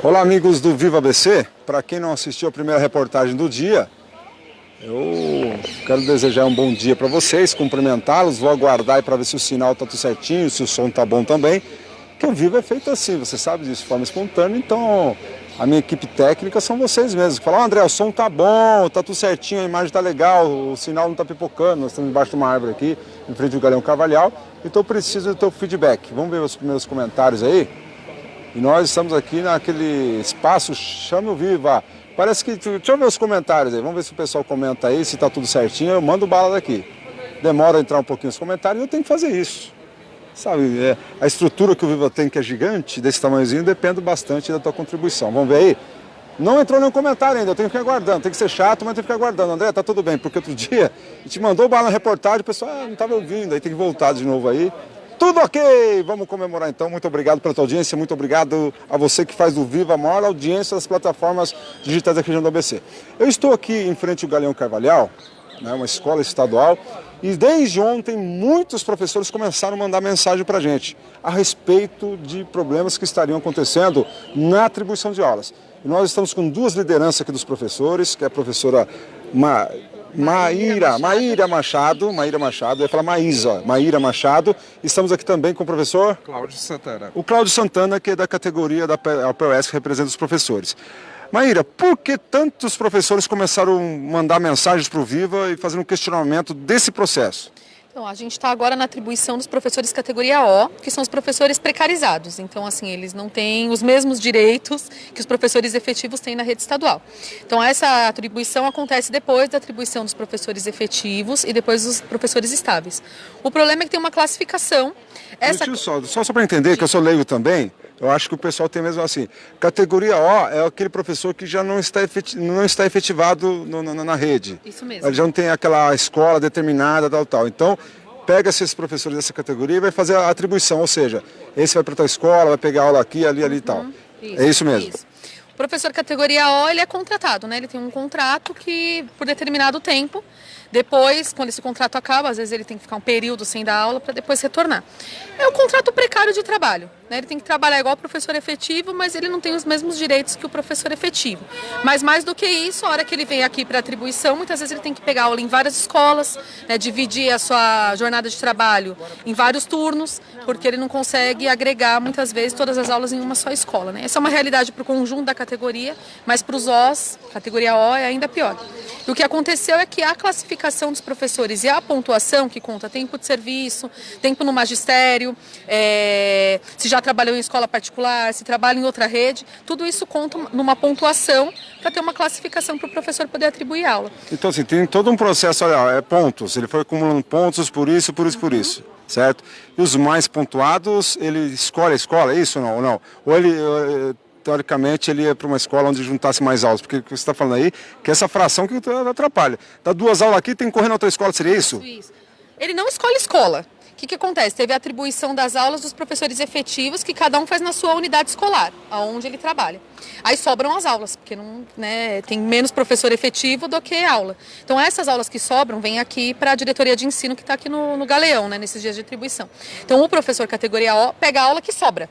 Olá, amigos do Viva ABC. Para quem não assistiu a primeira reportagem do dia, eu quero desejar um bom dia para vocês, cumprimentá-los, vou aguardar para ver se o sinal está tudo certinho, se o som está bom também. Porque o Viva é feito assim, você sabe disso, de forma espontânea, então a minha equipe técnica são vocês mesmos. Falam, André, o som tá bom, tá tudo certinho, a imagem tá legal, o sinal não tá pipocando, nós estamos embaixo de uma árvore aqui, em frente ao Galeão Carvalhal, então eu preciso do teu feedback. Vamos ver os primeiros comentários aí? E nós estamos aqui naquele espaço Chame o Viva. Parece que, deixa eu ver os comentários aí, vamos ver se o pessoal comenta aí, se tá tudo certinho, eu mando bala daqui. Demora a entrar um pouquinho os comentários, eu tenho que fazer isso. Sabe, a estrutura que o Viva tem, que é gigante, desse tamanhozinho, depende bastante da tua contribuição. Vamos ver aí? Não entrou nenhum comentário ainda, eu tenho que ficar aguardando. Tem que ser chato, mas tem que ficar aguardando. André, tá tudo bem, porque outro dia a gente mandou bala na reportagem, o pessoal não estava ouvindo, aí tem que voltar de novo aí. Tudo ok! Vamos comemorar então. Muito obrigado pela tua audiência, muito obrigado a você que faz do Viva a maior audiência das plataformas digitais da região do ABC. Eu estou aqui em frente ao Galeão Carvalhal, né, uma escola estadual, e desde ontem muitos professores começaram a mandar mensagem para a gente a respeito de problemas que estariam acontecendo na atribuição de aulas. E nós estamos com duas lideranças aqui dos professores, que é a professora Maíra Machado, eu ia falar Maíra Machado. Estamos aqui também com o professor Cláudio Santana. O Cláudio Santana, que é da categoria da POS, que representa os professores. Maíra, por que tantos professores começaram a mandar mensagens para o Viva e fazer um questionamento desse processo? Então, a gente está agora na atribuição dos professores categoria O, que são os professores precarizados. Então, assim, eles não têm os mesmos direitos que os professores efetivos têm na rede estadual. Então, essa atribuição acontece depois da atribuição dos professores efetivos e depois dos professores estáveis. O problema é que tem uma classificação. Só para entender, que eu sou leigo também, eu acho que o pessoal tem mesmo assim. Categoria O é aquele professor que já não está efetivado na rede. Isso mesmo. Ele já não tem aquela escola determinada, tal. Então, pega esses professores dessa categoria e vai fazer a atribuição, ou seja, esse vai para tal escola, vai pegar aula aqui, ali e tal. Isso, é isso mesmo. Isso. O professor categoria O, ele é contratado, né? Ele tem um contrato que, por determinado tempo, depois, quando esse contrato acaba, às vezes ele tem que ficar um período sem dar aula para depois retornar. É um contrato precário de trabalho, né? Ele tem que trabalhar igual o professor efetivo, mas ele não tem os mesmos direitos que o professor efetivo. Mas mais do que isso, a hora que ele vem aqui para atribuição, muitas vezes ele tem que pegar aula em várias escolas, né? Dividir a sua jornada de trabalho em vários turnos, porque ele não consegue agregar muitas vezes todas as aulas em uma só escola, né? Essa é uma realidade para o conjunto da categoria, mas para os Os, categoria O, é ainda pior. E o que aconteceu é que a classificação dos professores e a pontuação, que conta tempo de serviço, tempo no magistério, se já trabalhou em escola particular, se trabalha em outra rede, tudo isso conta numa pontuação para ter uma classificação para o professor poder atribuir aula. Então, assim, tem todo um processo, olha, pontos, ele foi acumulando pontos por isso, certo? E os mais pontuados, ele escolhe a escola, é isso ou não? Ou ele... teoricamente, ele ia para uma escola onde juntasse mais aulas, porque o que você está falando aí, que é essa fração que atrapalha. Dá 2 aulas aqui, tem que correr na outra escola, seria isso? Isso. Ele não escolhe escola. O que acontece? Teve a atribuição das aulas dos professores efetivos, que cada um faz na sua unidade escolar, aonde ele trabalha. Aí sobram as aulas, porque não, né, tem menos professor efetivo do que aula. Então essas aulas que sobram vêm aqui para a diretoria de ensino que está aqui no Galeão, né, nesses dias de atribuição. Então o professor categoria O pega a aula que sobra.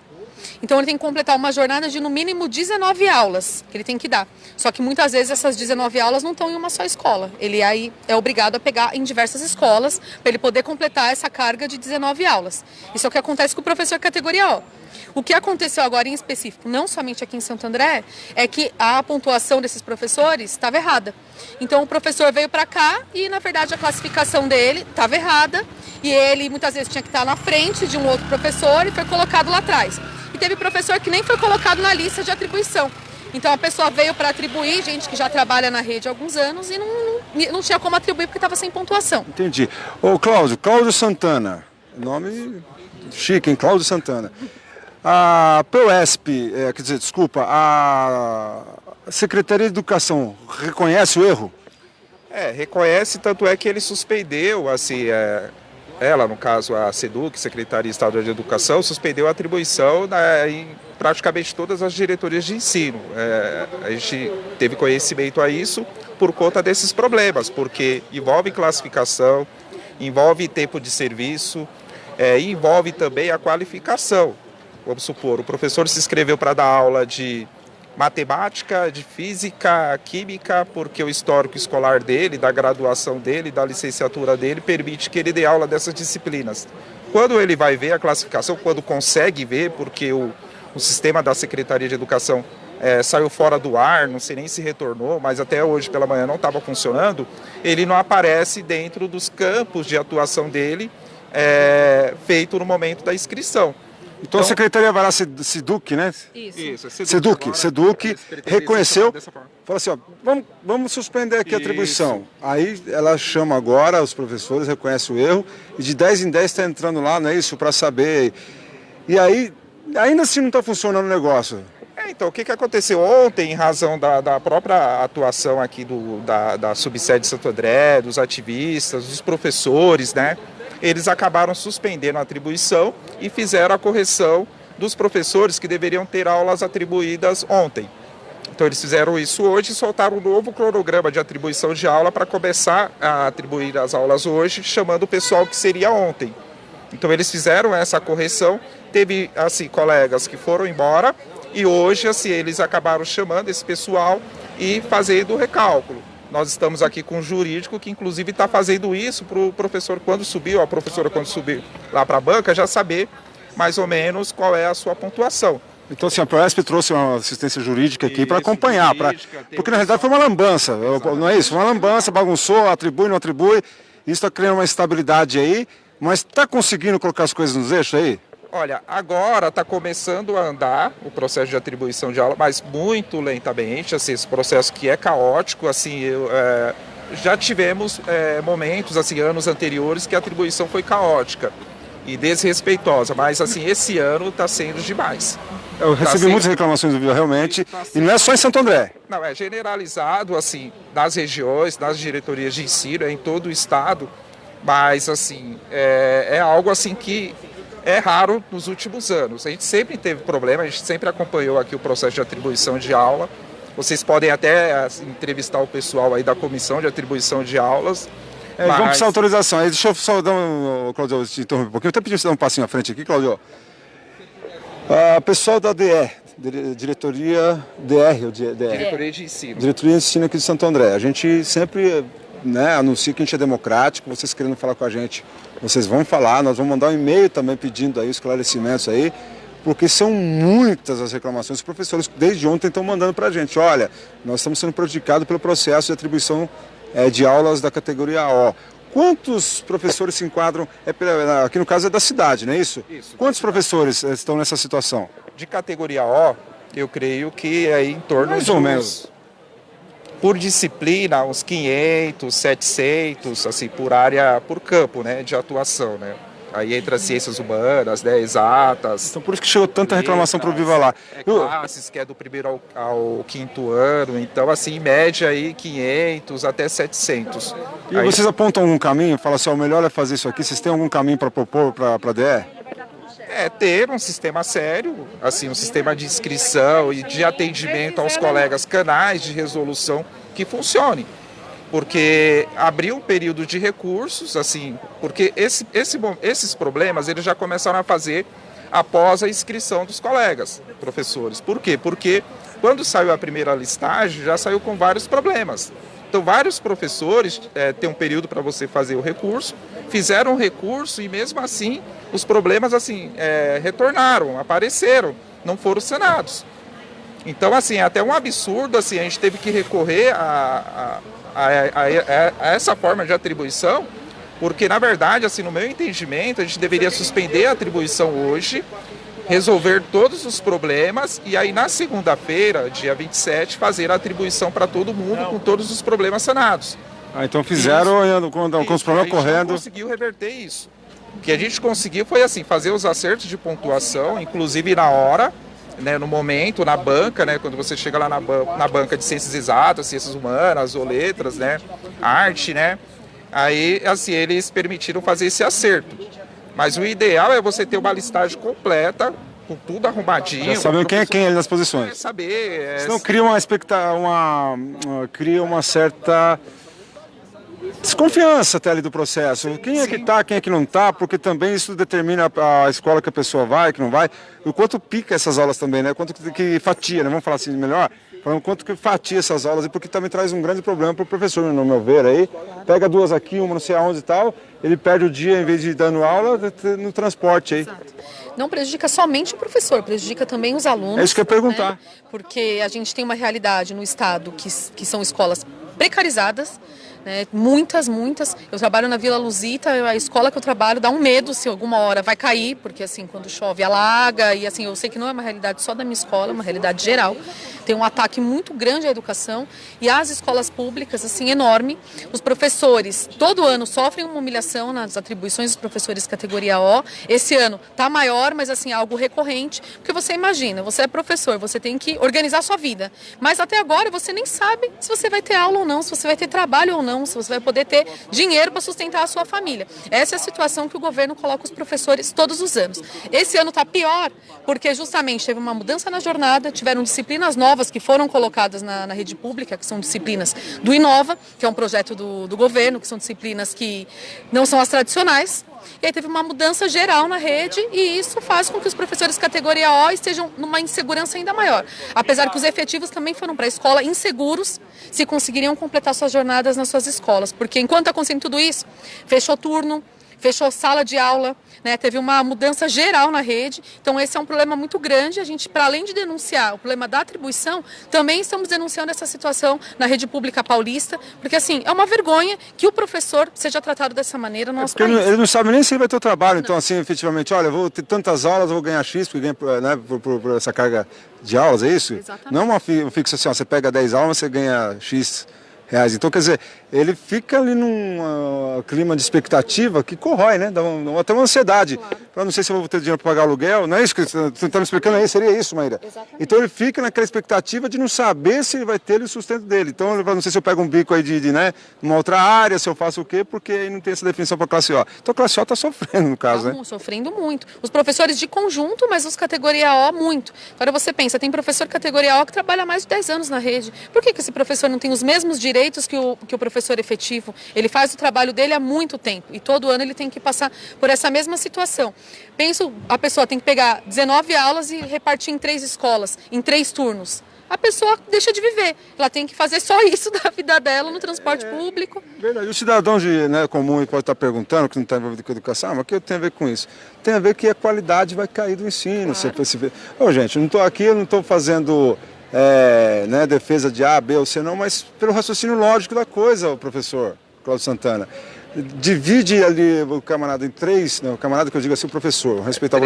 Então ele tem que completar uma jornada de no mínimo 19 aulas que ele tem que dar. Só que muitas vezes essas 19 aulas não estão em uma só escola. Ele aí é obrigado a pegar em diversas escolas para ele poder completar essa carga de 19 aulas. Isso é o que acontece com o professor categoria O. O que aconteceu agora em específico, não somente aqui em Santo André, é que a pontuação desses professores estava errada. Então o professor veio para cá e na verdade a classificação dele estava errada e ele muitas vezes tinha que estar na frente de um outro professor e foi colocado lá atrás. E teve professor que nem foi colocado na lista de atribuição. Então a pessoa veio para atribuir, gente que já trabalha na rede há alguns anos e não tinha como atribuir porque estava sem pontuação. Entendi. Ô Cláudio Santana, nome chique, hein? Cláudio Santana. A POSP, a Secretaria de Educação reconhece o erro? Reconhece, tanto é que ele suspendeu, assim, ela, no caso, a SEDUC, Secretaria Estadual de Educação, suspendeu a atribuição em praticamente todas as diretorias de ensino. A gente teve conhecimento a isso por conta desses problemas, porque envolve classificação, envolve tempo de serviço, envolve também a qualificação. vamos supor, o professor se inscreveu para dar aula de matemática, de física, química, porque o histórico escolar dele, da graduação dele, da licenciatura dele, permite que ele dê aula dessas disciplinas. Quando ele vai ver a classificação, quando consegue ver, porque o sistema da Secretaria de Educação saiu fora do ar, não sei nem se retornou, mas até hoje pela manhã não estava funcionando, ele não aparece dentro dos campos de atuação dele, feito no momento da inscrição. Então a secretaria vai lá, SEDUC, né? Isso. SEDUC reconheceu, falou assim, ó, vamos suspender aqui a atribuição. Aí ela chama agora os professores, reconhece o erro, e de 10 em 10 está entrando lá, não é isso, para saber. E aí, ainda assim não está funcionando o negócio. Então, o que aconteceu ontem, em razão da própria atuação aqui da subsede de Santo André, dos ativistas, dos professores, né? Eles acabaram suspendendo a atribuição e fizeram a correção dos professores que deveriam ter aulas atribuídas ontem. Então eles fizeram isso hoje e soltaram um novo cronograma de atribuição de aula para começar a atribuir as aulas hoje, chamando o pessoal que seria ontem. Então eles fizeram essa correção, teve assim colegas que foram embora e hoje assim eles acabaram chamando esse pessoal e fazendo o recálculo. Nós estamos aqui com um jurídico que, inclusive, está fazendo isso para o professor, quando subiu, a professora, quando subir lá para a banca, já saber mais ou menos qual é a sua pontuação. Então, assim, a Proesp trouxe uma assistência jurídica aqui para acompanhar, porque na realidade foi uma lambança, não é isso? Uma lambança, bagunçou, atribui, não atribui, isso está criando uma estabilidade aí, mas está conseguindo colocar as coisas nos eixos aí? Olha, agora está começando a andar o processo de atribuição de aula, mas muito lentamente, assim, esse processo que é caótico, assim, já tivemos momentos, assim, anos anteriores que a atribuição foi caótica e desrespeitosa, mas, assim, esse ano está sendo demais. Eu recebi muitas reclamações do Vila, realmente, e não é só em Santo André. Não, é generalizado, assim, nas regiões, nas diretorias de ensino, em todo o estado, mas, assim, é algo, assim, que é raro nos últimos anos. A gente sempre teve problema, a gente sempre acompanhou aqui o processo de atribuição de aula. Vocês podem até entrevistar o pessoal aí da comissão de atribuição de aulas. Mas... Vamos precisar de autorização. Aí, deixa eu só dar Claudio, te interromper um pouquinho. Eu até pedi você dar um passinho à frente aqui, Claudio. Pessoal da diretoria DR. Diretoria de Ensino. Diretoria de Ensino aqui de Santo André. A gente sempre anuncia que a gente é democrático, vocês querendo falar com a gente, vocês vão falar, nós vamos mandar um e-mail também pedindo aí esclarecimentos aí, porque são muitas as reclamações, os professores desde ontem estão mandando para a gente, olha, nós estamos sendo prejudicados pelo processo de atribuição de aulas da categoria O. Quantos professores se enquadram, aqui no caso é da cidade, não é isso? Isso. Quantos professores estão nessa situação? De categoria O, eu creio que é em torno mais ou menos. Por disciplina, uns 500, 700, assim, por área, por campo, né, de atuação, né? Aí entra ciências humanas, né, exatas. Então por isso que chegou tanta reclamação para o Viva Lá. Classes, que é do primeiro ao quinto ano, então assim, em média aí 500 até 700. E aí, vocês apontam algum caminho? Falam assim, o melhor é fazer isso aqui, vocês têm algum caminho para propor para a DR? Ter um sistema sério, assim, um sistema de inscrição e de atendimento aos colegas, canais de resolução que funcione. Porque abrir um período de recursos, assim, porque esses problemas eles já começaram a fazer após a inscrição dos colegas, professores. Por quê? Porque quando saiu a primeira listagem, já saiu com vários problemas. Então, vários professores têm um período para você fazer o recurso, fizeram o recurso e, mesmo assim, os problemas assim retornaram, apareceram, não foram sanados. Então, assim, é até um absurdo, assim, a gente teve que recorrer a essa forma de atribuição, porque, na verdade, assim, no meu entendimento, a gente deveria suspender a atribuição hoje, resolver todos os problemas e aí na segunda-feira, dia 27, fazer a atribuição para todo mundo com todos os problemas sanados. Então fizeram com os problemas correndo. A gente não conseguiu reverter isso. O que a gente conseguiu foi assim, fazer os acertos de pontuação, inclusive na hora, né, no momento, na banca, né, quando você chega lá na banca de ciências exatas, ciências humanas ou letras, né, arte, né, aí assim, eles permitiram fazer esse acerto. Mas o ideal é você ter uma listagem completa, com tudo arrumadinho. Já sabendo quem é quem ali nas posições. Saber. Senão cria cria uma certa desconfiança até ali do processo. Quem é que está, quem é que não está, porque também isso determina a escola que a pessoa vai, que não vai, o quanto pica essas aulas também, né? Quanto que fatia, né? Vamos falar assim melhor? Falando quanto que fatia essas aulas, porque também traz um grande problema para o professor, no meu ver, aí. Pega duas aqui, uma não sei aonde e tal, ele perde o dia, em vez de ir dando aula, no transporte aí. Exato. Não prejudica somente o professor, prejudica também os alunos. É isso que eu ia perguntar. Né? Porque a gente tem uma realidade no estado que são escolas precarizadas, né? Muitas. Eu trabalho na Vila Luzita, a escola que eu trabalho dá um medo se alguma hora vai cair, porque assim, quando chove alaga, e assim, eu sei que não é uma realidade só da minha escola, é uma realidade geral. Tem um ataque muito grande à educação e às escolas públicas, assim, enorme. Os professores, todo ano, sofrem uma humilhação nas atribuições dos professores categoria O. Esse ano está maior, mas assim, algo recorrente, porque você imagina, você é professor, você tem que organizar a sua vida, mas até agora você nem sabe se você vai ter aula ou não, se você vai ter trabalho ou não, se você vai poder ter dinheiro para sustentar a sua família. Essa é a situação que o governo coloca os professores todos os anos. Esse ano está pior, porque justamente teve uma mudança na jornada, tiveram disciplinas novas que foram colocadas na rede pública, que são disciplinas do Inova, que é um projeto do governo, que são disciplinas que não são as tradicionais. E aí teve uma mudança geral na rede e isso faz com que os professores categoria O estejam numa insegurança ainda maior. Apesar que os efetivos também foram para a escola inseguros se conseguiriam completar suas jornadas nas suas escolas. Porque enquanto está acontecendo tudo isso, fechou turno, fechou sala de aula, né? Teve uma mudança geral na rede. Então esse é um problema muito grande. A gente, para além de denunciar o problema da atribuição, também estamos denunciando essa situação na rede pública paulista, porque assim, é uma vergonha que o professor seja tratado dessa maneira no nosso país. Ele não sabe nem se ele vai ter o trabalho, então assim, efetivamente, olha, eu vou ter tantas aulas, eu vou ganhar X, porque ganha, né, por essa carga de aulas, é isso? Exatamente. Não é um fixo assim, ó, você pega 10 aulas, você ganha X reais. Então, quer dizer, ele fica ali num clima de expectativa que corrói, né? Dá até uma ansiedade. Claro. Eu não sei se eu vou ter dinheiro para pagar aluguel, não é isso que você está me explicando aí? Seria isso, Maíra? Exatamente. Então ele fica naquela expectativa de não saber se ele vai ter o sustento dele. Então, eu não sei se eu pego um bico aí né, numa outra área, se eu faço o quê, porque aí não tem essa definição para a classe O. Então a classe O está sofrendo, no caso, né? Sofrendo muito. Os professores de conjunto, mas os categoria O, muito. Agora você pensa, tem professor categoria O que trabalha há mais de 10 anos na rede. Por que esse professor não tem os mesmos direitos que o professor efetivo? Ele faz o trabalho dele há muito tempo e todo ano ele tem que passar por essa mesma situação. Penso, a pessoa tem que pegar 19 aulas e repartir em 3 escolas, em 3 turnos. A pessoa deixa de viver. Ela tem que fazer só isso da vida dela no transporte público. Verdade. O cidadão comum pode estar perguntando, que não está envolvido com a educação, mas o que tem a ver com isso? Tem a ver que a qualidade vai cair do ensino. Claro. Gente, eu não estou aqui, eu não estou fazendo defesa de A, B ou C, não, mas pelo raciocínio lógico da coisa, o professor Cláudio Santana. Divide ali o camarada em 3, o camarada que eu digo assim, o professor, respeitar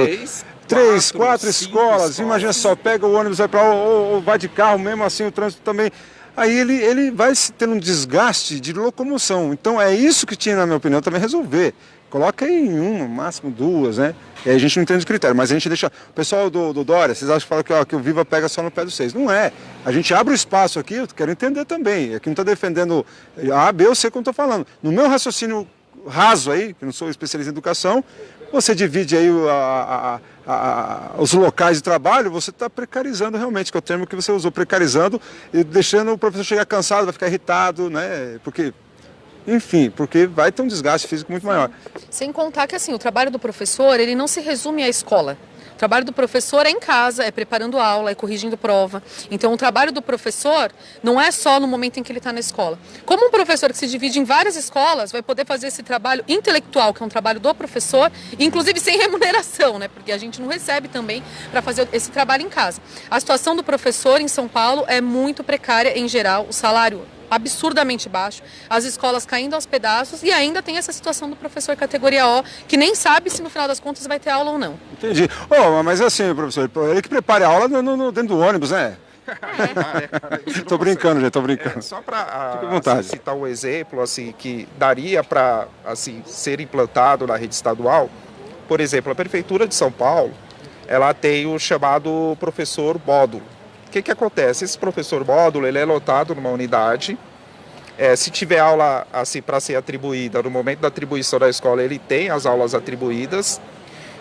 três, 4 escolas, imagina só, pega o ônibus, vai para ou vai de carro mesmo assim, o trânsito também. Aí ele vai tendo um desgaste de locomoção. Então é isso que tinha, na minha opinião, também resolver. Coloca aí em uma, máximo 2, né? E aí a gente não entende o critério, mas a gente deixa... O pessoal do Dória, vocês acham que fala que o Viva pega só no pé do 6. Não é. A gente abre o espaço aqui, eu quero entender também. Aqui não está defendendo A, B ou C, como eu estou falando. No meu raciocínio raso aí, que não sou especialista em educação, você divide aí os locais de trabalho, você está precarizando realmente, que é o termo que você usou, precarizando, e deixando o professor chegar cansado, vai ficar irritado, né? Porque vai ter um desgaste físico muito maior. Sem contar que assim, o trabalho do professor, ele não se resume à escola. O trabalho do professor é em casa, é preparando aula, é corrigindo prova. Então o trabalho do professor não é só no momento em que ele está na escola. Como um professor que se divide em várias escolas vai poder fazer esse trabalho intelectual, que é um trabalho do professor, inclusive sem remuneração, né? Porque a gente não recebe também para fazer esse trabalho em casa. A situação do professor em São Paulo é muito precária em geral, o salário absurdamente baixo, as escolas caindo aos pedaços e ainda tem essa situação do professor categoria O, que nem sabe se no final das contas vai ter aula ou não. Entendi. Mas assim, professor, ele que prepare a aula dentro do ônibus, né? Tô brincando, gente, tô brincando. Só para citar um exemplo assim, que daria para ser implantado na rede estadual, por exemplo, a Prefeitura de São Paulo, ela tem o chamado professor módulo. O que acontece? Esse professor módulo ele é lotado numa unidade. Se tiver aula assim para ser atribuída, no momento da atribuição da escola, ele tem as aulas atribuídas.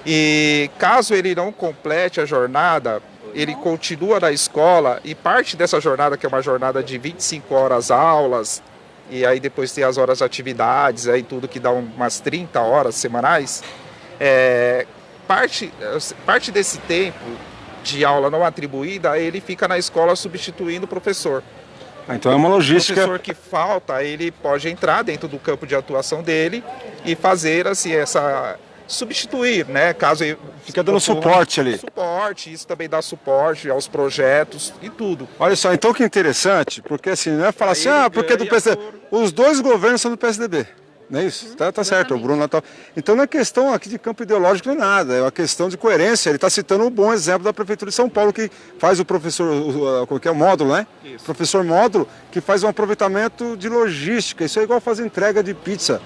E caso ele não complete a jornada, ele continua na escola e parte dessa jornada, que é uma jornada de 25 horas aulas, e aí depois tem as horas de atividades, aí tudo que dá umas 30 horas semanais, parte desse tempo de aula não atribuída, ele fica na escola substituindo o professor. Então é uma logística. O professor que falta, ele pode entrar dentro do campo de atuação dele e fazer assim, substituir, né? Caso fica dando suporte ali. Suporte, isso também dá suporte aos projetos e tudo. Olha só, então que interessante, porque assim, não é falar assim, porque do PSDB. Os dois governos são do PSDB. Não é isso? Tá certo, o Bruno Natal. Então não é questão aqui de campo ideológico nem nada, é uma questão de coerência. Ele está citando um bom exemplo da Prefeitura de São Paulo, que faz o professor, o módulo, né? Isso. Professor módulo, que faz um aproveitamento de logística. Isso é igual fazer entrega de pizza.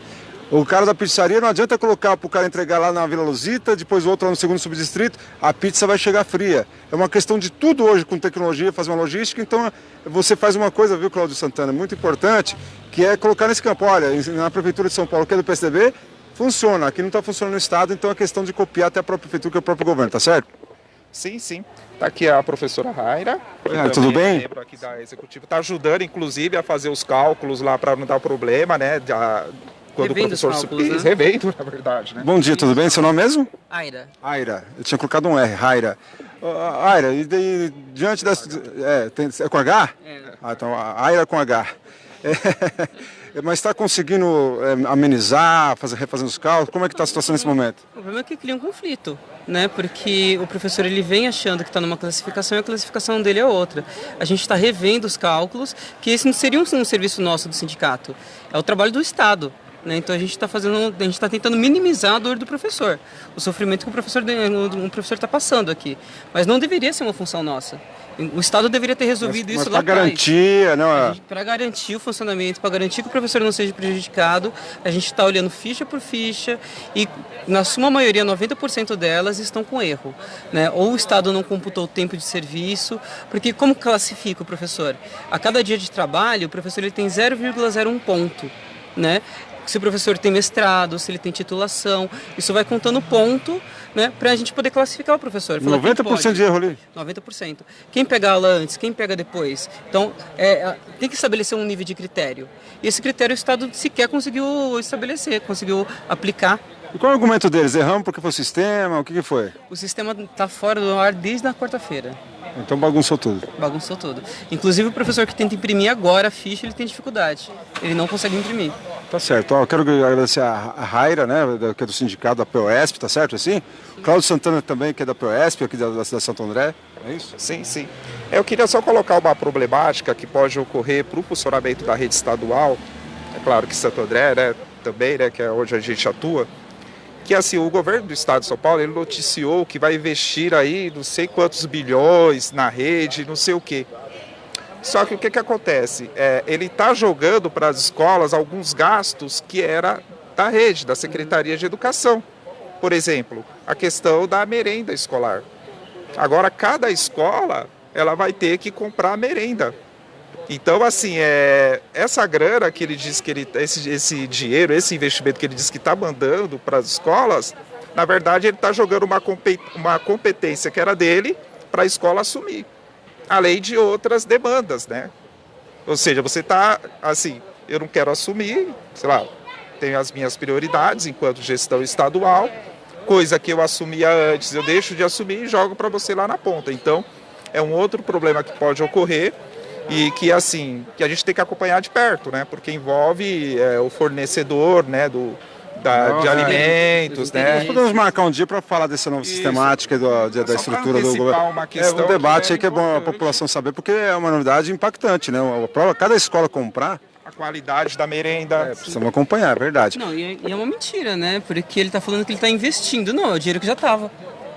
O cara da pizzaria não adianta colocar para o cara entregar lá na Vila Luzita, depois o outro lá no segundo subdistrito, a pizza vai chegar fria. É uma questão de tudo hoje com tecnologia, fazer uma logística, então você faz uma coisa, viu, Cláudio Santana, muito importante, que é colocar nesse campo, olha, na Prefeitura de São Paulo, que é do PSDB, funciona, aqui não está funcionando no Estado, então é questão de copiar até a própria Prefeitura, que é o próprio governo, tá certo? Sim, sim. Está aqui a professora Raira. Tudo bem? Membro aqui da Executiva. Está ajudando, inclusive, a fazer os cálculos lá para não dar problema, né? Quando Revendo o professor cálculos, né? Revendo, na verdade, né? Bom dia, tudo bem? Seu nome mesmo? Aira. Aira. Eu tinha colocado um R, Raira. Aira, e daí, diante dessa... É com H? É. Então, Aira com H. Mas está conseguindo amenizar, refazendo os cálculos? Como é que está a situação nesse momento? O problema é que cria um conflito, né? Porque o professor ele vem achando que está numa classificação e a classificação dele é outra. A gente está revendo os cálculos, que esse não seria um serviço nosso do sindicato, é o trabalho do Estado. Né? Então a gente está tentando minimizar a dor do professor, o sofrimento que o professor está passando aqui. Mas não deveria ser uma função nossa. O Estado deveria ter resolvido isso lá atrás. Para garantir o funcionamento, para garantir que o professor não seja prejudicado, a gente está olhando ficha por ficha e, na sua maioria, 90% delas estão com erro. Né? Ou o Estado não computou o tempo de serviço, porque como classifica o professor? A cada dia de trabalho, o professor ele tem 0,01 ponto. Né? Se o professor tem mestrado, se ele tem titulação, isso vai contando ponto, né, para a gente poder classificar o professor. 90% de erro ali? 90%. Quem pega aula antes, quem pega depois. Então, tem que estabelecer um nível de critério. E esse critério o Estado sequer conseguiu estabelecer, conseguiu aplicar. E qual é o argumento deles? Erramos porque foi o sistema? O que foi? O sistema está fora do ar desde a quarta-feira. Então bagunçou tudo. Bagunçou tudo. Inclusive o professor que tenta imprimir agora a ficha, ele tem dificuldade. Ele não consegue imprimir. Tá certo. Eu quero agradecer a Raira, né, que é do sindicato da POSP, tá certo assim? Cláudio Santana também, que é da POSP, aqui da cidade de Santo André. É isso? Sim, sim. Eu queria só colocar uma problemática que pode ocorrer para o funcionamento da rede estadual. É claro que Santo André, né, também, né, que é onde a gente atua. Que assim, o governo do estado de São Paulo, ele noticiou que vai investir aí não sei quantos bilhões na rede, não sei o quê. Só que o que acontece? Ele está jogando para as escolas alguns gastos que era da rede, da Secretaria de Educação. Por exemplo, a questão da merenda escolar. Agora, cada escola, ela vai ter que comprar merenda. Então, assim, essa grana que ele diz que esse dinheiro, esse investimento que ele diz que está mandando para as escolas, na verdade ele está jogando uma competência que era dele para a escola assumir, além de outras demandas, né? Ou seja, você está, assim, eu não quero assumir, sei lá, tenho as minhas prioridades enquanto gestão estadual, coisa que eu assumia antes, eu deixo de assumir e jogo para você lá na ponta. Então, é um outro problema que pode ocorrer. E que assim, que a gente tem que acompanhar de perto, né? Porque envolve o fornecedor, né? De alimentos, né? Podemos marcar um dia para falar dessa nova sistemática da estrutura do governo. Um debate aí que é bom a população saber, porque é uma novidade impactante, né? Cada escola comprar. A qualidade da merenda. Precisamos acompanhar, é verdade. Não, e é uma mentira, né? Porque ele está falando que ele está investindo. Não, é o dinheiro que já estava.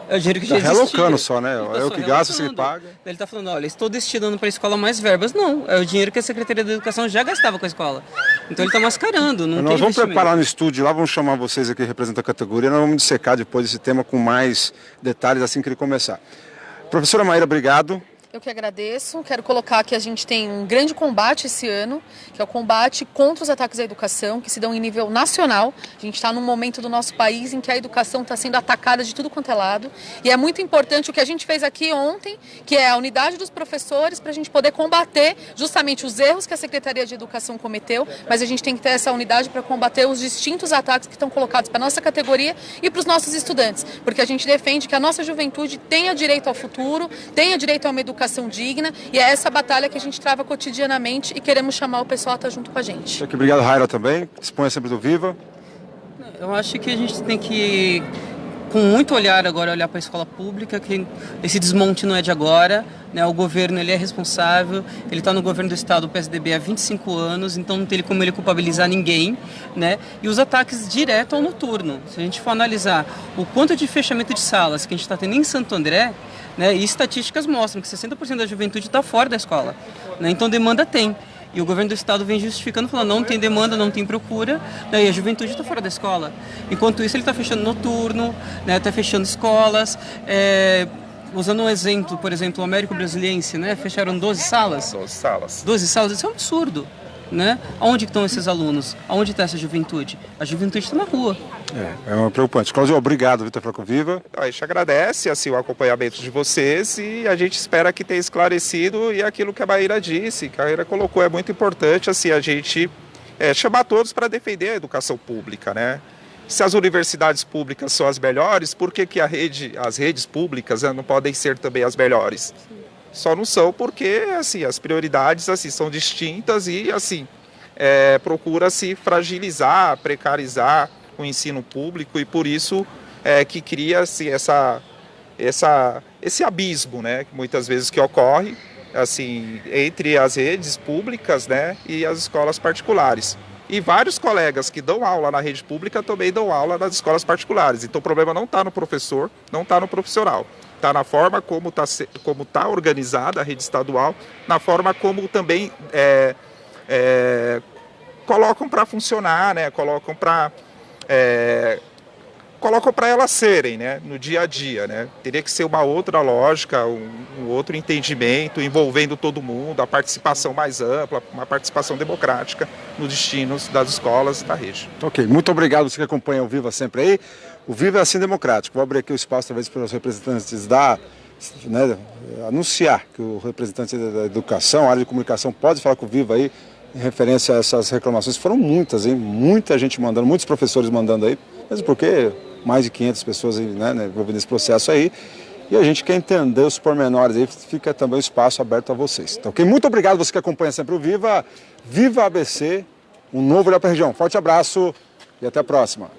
É o dinheiro que já existia. Está relocando só, né? É o que gasta, você paga. Ele está falando, olha, estou destinando para a escola mais verbas. Não, é o dinheiro que a Secretaria da Educação já gastava com a escola. Então ele está mascarando, não Nós vamos preparar no estúdio lá, vamos chamar vocês aqui, representando a categoria, nós vamos dissecar depois esse tema com mais detalhes assim que ele começar. Professora Maíra, obrigado. Eu que agradeço. Quero colocar que a gente tem um grande combate esse ano, que é o combate contra os ataques à educação, que se dão em nível nacional. A gente está num momento do nosso país em que a educação está sendo atacada de tudo quanto é lado. E é muito importante o que a gente fez aqui ontem, que é a unidade dos professores, para a gente poder combater justamente os erros que a Secretaria de Educação cometeu, mas a gente tem que ter essa unidade para combater os distintos ataques que estão colocados para a nossa categoria e para os nossos estudantes, porque a gente defende que a nossa juventude tenha direito ao futuro, tenha direito a uma educação digna, e é essa batalha que a gente trava cotidianamente e queremos chamar o pessoal a estar junto com a gente. Obrigado, Raira, também. Exponha sempre do Viva. Eu acho que a gente tem que, com muito olhar agora, olhar para a escola pública, que esse desmonte não é de agora, né? O governo ele é responsável, ele está no governo do estado, o PSDB, há 25 anos, então não tem como ele culpabilizar ninguém, né? E os ataques direto ao noturno. Se a gente for analisar o quanto de fechamento de salas que a gente está tendo em Santo André, né? E estatísticas mostram que 60% da juventude está fora da escola, né? Então demanda tem. E o governo do estado vem justificando, falando não tem demanda, não tem procura, né? E a juventude está fora da escola. Enquanto isso, ele está fechando noturno, né? Está fechando escolas. Usando um exemplo, por exemplo, o Américo Brasiliense, né? Fecharam 12 salas. 12 salas. 12 salas, isso é um absurdo, né? Aonde estão esses alunos? Aonde está essa juventude? A juventude está na rua. É uma preocupante. Cláudio, obrigado, Vitor Franco-Viva. A gente agradece assim, o acompanhamento de vocês e a gente espera que tenha esclarecido, e aquilo que a Maíra disse, que a Maíra colocou, é muito importante assim, a gente chamar todos para defender a educação pública, né? Se as universidades públicas são as melhores, por que as redes públicas não podem ser também as melhores? Só não são porque assim, as prioridades assim, são distintas e assim, procura-se fragilizar, precarizar o ensino público, e por isso que cria-se esse abismo, né, que muitas vezes que ocorre assim, entre as redes públicas, né, e as escolas particulares. E vários colegas que dão aula na rede pública também dão aula nas escolas particulares. Então o problema não está no professor, não está no profissional. Está na forma como tá organizada a rede estadual, na forma como também colocam para funcionar, né? Colocam para elas serem, né? No dia a dia, né? Teria que ser uma outra lógica, um outro entendimento, envolvendo todo mundo, a participação mais ampla, uma participação democrática nos destinos das escolas da rede. Ok, muito obrigado você que acompanha o Viva sempre aí. O Viva é assim democrático. Vou abrir aqui o espaço talvez para os representantes anunciar que o representante da educação, a área de comunicação, pode falar com o Viva aí em referência a essas reclamações. Foram muitas, hein? Muita gente mandando, muitos professores mandando aí, mesmo porque mais de 500 pessoas envolvidas nesse processo aí. E a gente quer entender os pormenores aí, fica também o espaço aberto a vocês. Então, ok? Muito obrigado você que acompanha sempre o Viva. Viva ABC, um novo olhar para a região. Forte abraço e até a próxima.